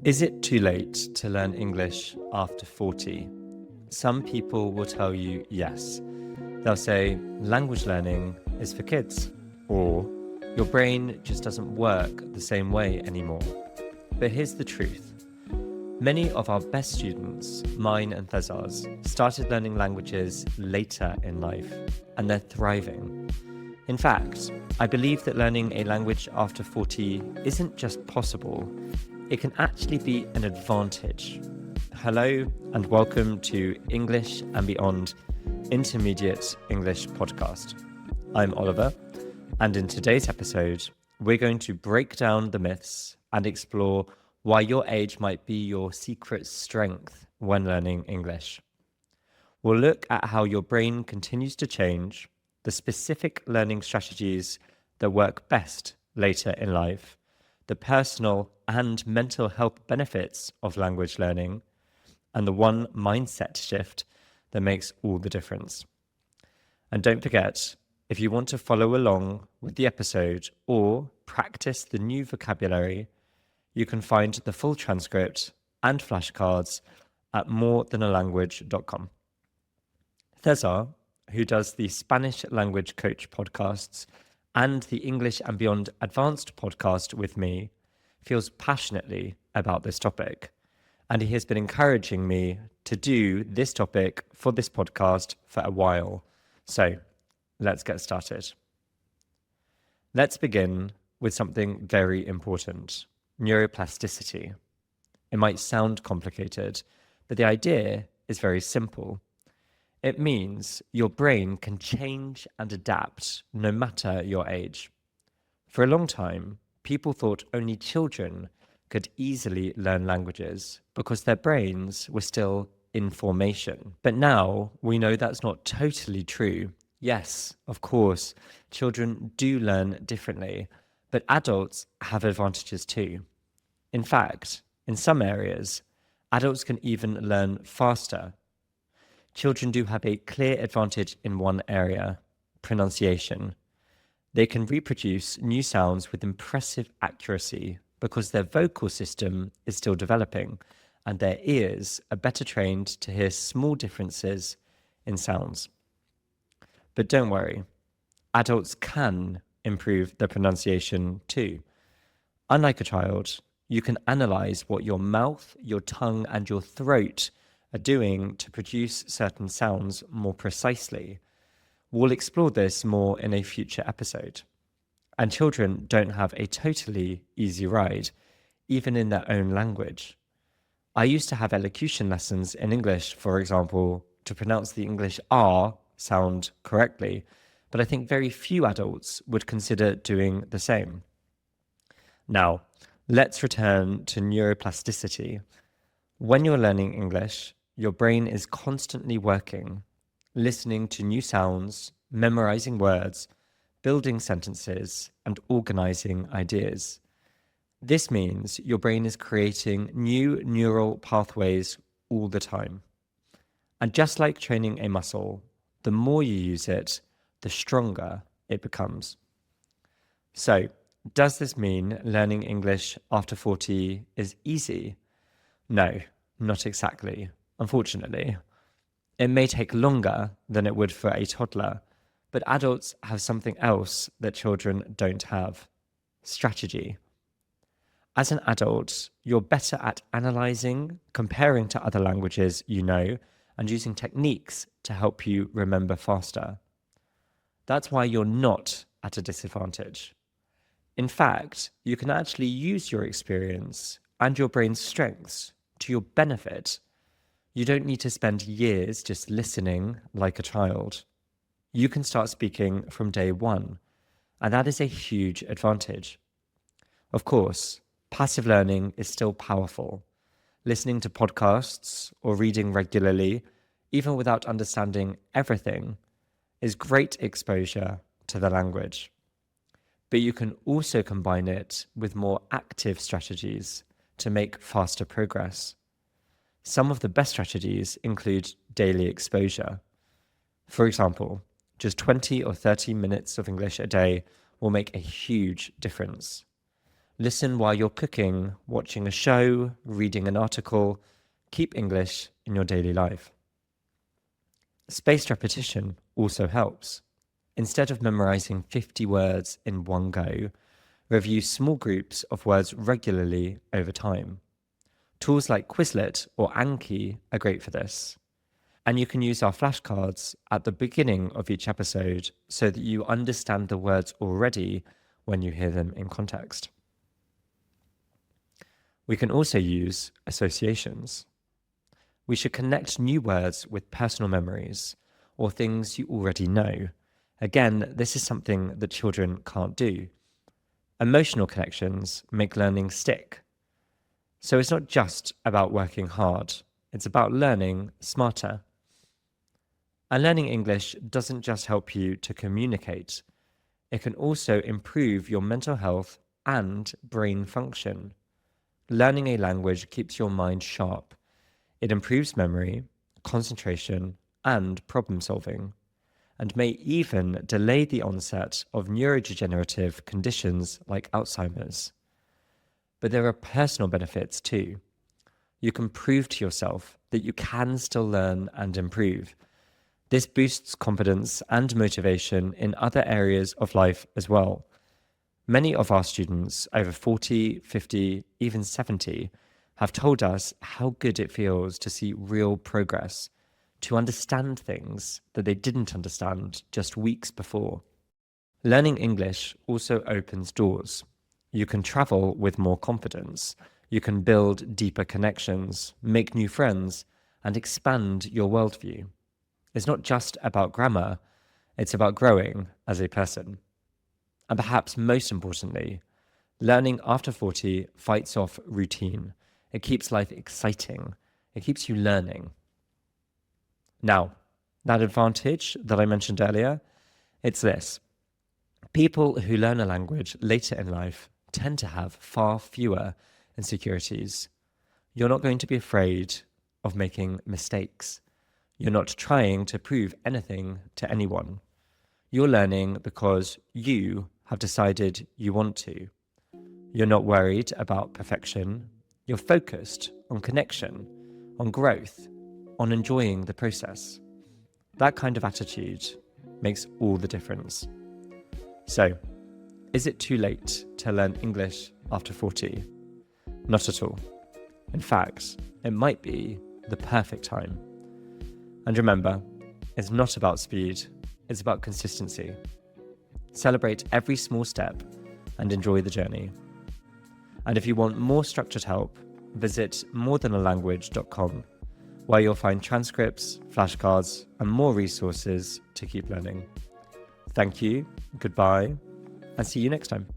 Is it too late to learn English after 40? Some people will tell you yes. They'll say language learning is for kids, or your brain just doesn't work the same way anymore. But here's the truth. Many of our best students, mine and Thezar's, started learning languages later in life, and they're thriving. In fact, I believe that learning a language after 40 isn't just possible, it can actually be an advantage. Hello and welcome to English and Beyond Intermediate English Podcast. I'm Oliver, and in today's episode, we're going to break down the myths and explore why your age might be your secret strength when learning English. We'll look at how your brain continues to change, the specific learning strategies that work best later in life, the personal and mental health benefits of language learning, and the one mindset shift that makes all the difference. And don't forget, if you want to follow along with the episode or practice the new vocabulary, you can find the full transcript and flashcards at morethan-a-language.com. Thezar, who does the Spanish Language Coach podcasts and the English and Beyond Advanced podcast with me, feels passionately about this topic, and he has been encouraging me to do this topic for this podcast for a while. So let's get started. Let's begin with something very important: neuroplasticity. It might sound complicated, but the idea is very simple. It means your brain can change and adapt no matter your age. For a long time, people thought only children could easily learn languages because their brains were still in formation. But now we know that's not totally true. Yes, of course, children do learn differently, but adults have advantages too. In fact, in some areas, adults can even learn faster. Children do have a clear advantage in one area: pronunciation. They can reproduce new sounds with impressive accuracy because their vocal system is still developing and their ears are better trained to hear small differences in sounds. But don't worry, adults can improve their pronunciation too. Unlike a child, you can analyze what your mouth, your tongue, and your throat are doing to produce certain sounds more precisely. We'll explore this more in a future episode. And children don't have a totally easy ride, even in their own language. I used to have elocution lessons in English, for example, to pronounce the English R sound correctly, but I think very few adults would consider doing the same. Now, let's return to neuroplasticity. When you're learning English, your brain is constantly working, listening to new sounds, memorizing words, building sentences, and organizing ideas. This means your brain is creating new neural pathways all the time. And just like training a muscle, the more you use it, the stronger it becomes. So, does this mean learning English after 40 is easy? No, not exactly, unfortunately. It may take longer than it would for a toddler, but adults have something else that children don't have: strategy. As an adult, you're better at analyzing, comparing to other languages you know, and using techniques to help you remember faster. That's why you're not at a disadvantage. In fact, you can actually use your experience and your brain's strengths to your benefit. You don't need to spend years just listening like a child. You can start speaking from day one, and that is a huge advantage. Of course, passive learning is still powerful. Listening to podcasts or reading regularly, even without understanding everything, is great exposure to the language. But you can also combine it with more active strategies to make faster progress. Some of the best strategies include daily exposure. For example, just 20 or 30 minutes of English a day will make a huge difference. Listen while you're cooking, watching a show, reading an article. Keep English in your daily life. Spaced repetition also helps. Instead of memorizing 50 words in one go, review small groups of words regularly over time. Tools like Quizlet or Anki are great for this. And you can use our flashcards at the beginning of each episode so that you understand the words already when you hear them in context. We can also use associations. We should connect new words with personal memories or things you already know. Again, this is something that children can't do. Emotional connections make learning stick. So it's not just about working hard, it's about learning smarter. And learning English doesn't just help you to communicate, it can also improve your mental health and brain function. Learning a language keeps your mind sharp. It improves memory, concentration, and problem solving, and may even delay the onset of neurodegenerative conditions like Alzheimer's. But there are personal benefits too. You can prove to yourself that you can still learn and improve. This boosts confidence and motivation in other areas of life as well. Many of our students, over 40, 50, even 70, have told us how good it feels to see real progress, to understand things that they didn't understand just weeks before. Learning English also opens doors. You can travel with more confidence. You can build deeper connections, make new friends, and expand your worldview. It's not just about grammar, it's about growing as a person. And perhaps most importantly, learning after 40 fights off routine. It keeps life exciting. It keeps you learning. Now, that advantage that I mentioned earlier, it's this. People who learn a language later in life tend to have far fewer insecurities. You're not going to be afraid of making mistakes. You're not trying to prove anything to anyone. You're learning because you have decided you want to. You're not worried about perfection. You're focused on connection, on growth, on enjoying the process. That kind of attitude makes all the difference. So, is it too late to learn English after 40? Not at all. In fact, it might be the perfect time. And remember, it's not about speed, it's about consistency. Celebrate every small step and enjoy the journey. And if you want more structured help, visit morethan.a language.com, where you'll find transcripts, flashcards, and more resources to keep learning. Thank you, goodbye, and see you next time.